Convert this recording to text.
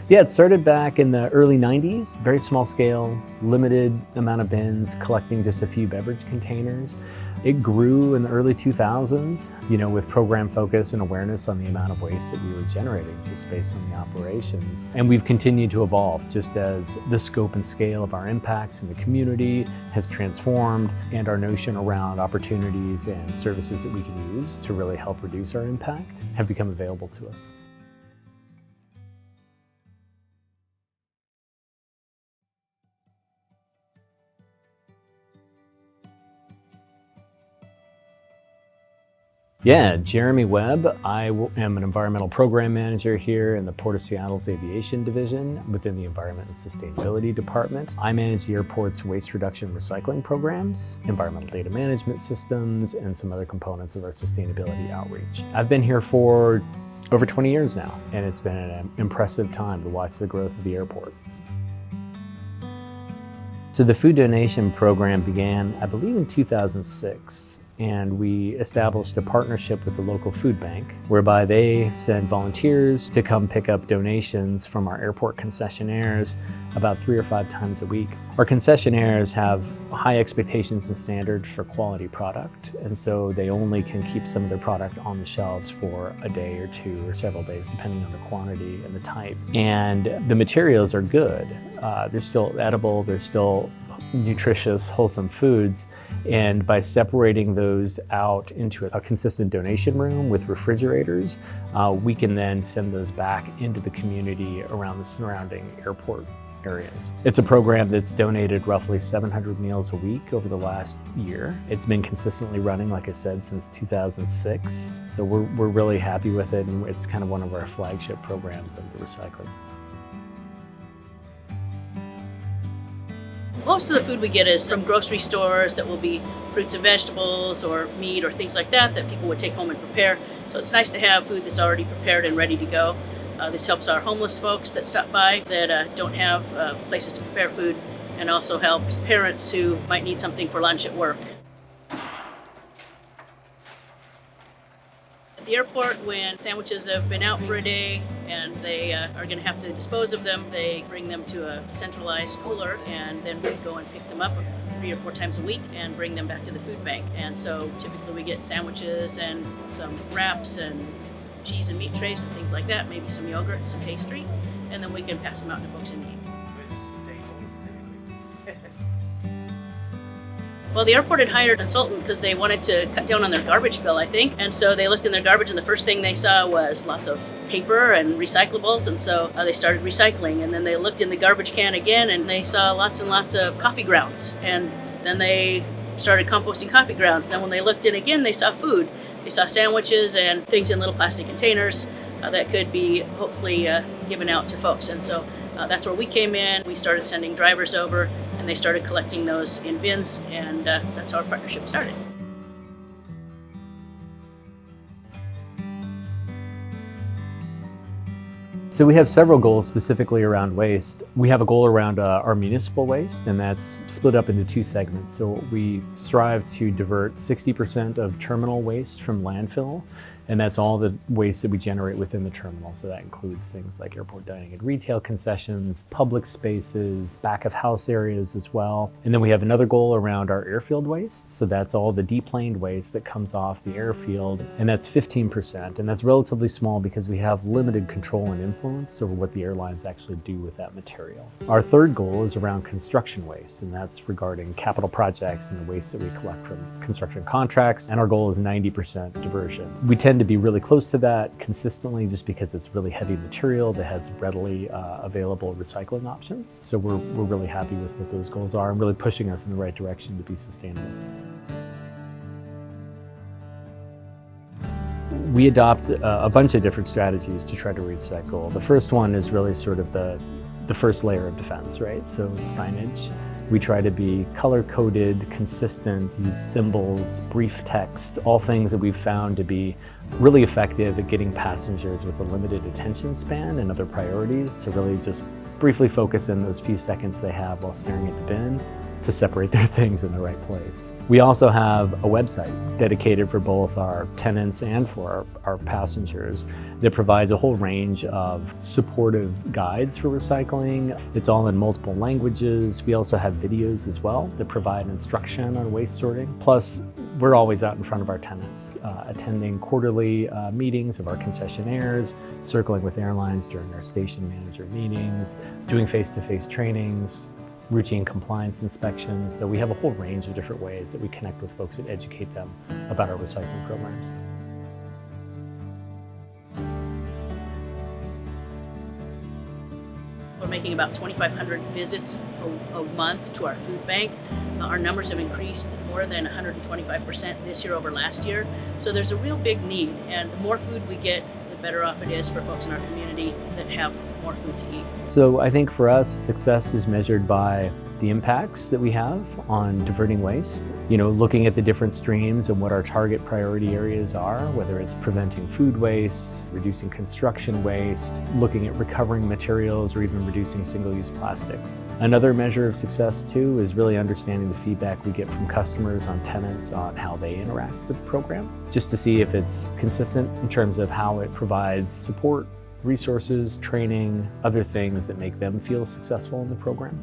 Yeah, it started back in the early 90s, very small scale, limited amount of bins, collecting just a few beverage containers. It grew in the early 2000s, with program focus and awareness on the amount of waste that we were generating just based on the operations. And we've continued to evolve just as the scope and scale of our impacts in the community has transformed, and our notion around opportunities and services that we can use to really help reduce our impact have become available to us. Yeah, Jeremy Webb. I am an environmental program manager here in the Port of Seattle's aviation division within the Environment and Sustainability Department. I manage the airport's waste reduction recycling programs, environmental data management systems, and some other components of our sustainability outreach. I've been here for over 20 years now, and it's been an impressive time to watch the growth of the airport. So the food donation program began, I believe, in 2006. And we established a partnership with a local food bank whereby they send volunteers to come pick up donations from our airport concessionaires about 3 or 5 times a week. Our concessionaires have high expectations and standards for quality product, and so they only can keep some of their product on the shelves for a day or 2 or several days, depending on the quantity and the type. And the materials are good. They're still edible, they're still nutritious, wholesome foods. And by separating those out into a consistent donation room with refrigerators, we can then send those back into the community around the surrounding airport areas. It's a program that's donated roughly 700 meals a week over the last year. It's been consistently running, like I said, since 2006. So we're really happy with it, and it's kind of one of our flagship programs of the recycling. Most of the food we get is from grocery stores that will be fruits and vegetables or meat or things like that people would take home and prepare. So it's nice to have food that's already prepared and ready to go. This helps our homeless folks that stop by that don't have places to prepare food, and also helps parents who might need something for lunch at work. At the airport, when sandwiches have been out for a day and they are going to have to dispose of them, they bring them to a centralized cooler, and then we go and pick them up 3 or 4 times a week and bring them back to the food bank. And so typically we get sandwiches and some wraps and cheese and meat trays and things like that, maybe some yogurt and some pastry, and then we can pass them out to folks in need. Well, the airport had hired a consultant because they wanted to cut down on their garbage bill, I think. And so they looked in their garbage, and the first thing they saw was lots of paper and recyclables. And so they started recycling. And then they looked in the garbage can again, and they saw lots and lots of coffee grounds. And then they started composting coffee grounds. Then when they looked in again, they saw food. They saw sandwiches and things in little plastic containers that could be hopefully given out to folks. And so that's where we came in. We started sending drivers over, and they started collecting those in bins, and that's how our partnership started. So we have several goals specifically around waste. We have a goal around our municipal waste, and that's split up into 2 segments. So we strive to divert 60% of terminal waste from landfill, and that's all the waste that we generate within the terminal. So that includes things like airport dining and retail concessions, public spaces, back of house areas as well. And then we have another goal around our airfield waste. So that's all the deplaned waste that comes off the airfield, and that's 15%. And that's relatively small because we have limited control and influence over what the airlines actually do with that material. Our third goal is around construction waste, and that's regarding capital projects and the waste that we collect from construction contracts. And our goal is 90% diversion. We tend to be really close to that consistently just because it's really heavy material that has readily available recycling options. So we're really happy with what those goals are and really pushing us in the right direction to be sustainable. We adopt a bunch of different strategies to try to reach that goal. The first one is really sort of the first layer of defense, right? So signage. We try to be color-coded, consistent, use symbols, brief text, all things that we've found to be really effective at getting passengers with a limited attention span and other priorities to really just briefly focus in those few seconds they have while staring at the bin to separate their things in the right place. We also have a website dedicated for both our tenants and for our passengers that provides a whole range of supportive guides for recycling. It's all in multiple languages. We also have videos as well that provide instruction on waste sorting. Plus, we're always out in front of our tenants, attending quarterly meetings of our concessionaires, circling with airlines during our station manager meetings, doing face-to-face trainings, routine compliance inspections. So we have a whole range of different ways that we connect with folks and educate them about our recycling programs. We're making about 2,500 visits a month to our food bank. Our numbers have increased more than 125% this year over last year. So there's a real big need, and the more food we get, the better off it is for folks in our community that have more food to eat. So I think for us, success is measured by the impacts that we have on diverting waste. Looking at the different streams and what our target priority areas are, whether it's preventing food waste, reducing construction waste, looking at recovering materials, or even reducing single-use plastics. Another measure of success too is really understanding the feedback we get from customers on tenants on how they interact with the program, just to see if it's consistent in terms of how it provides support, resources, training, other things that make them feel successful in the program.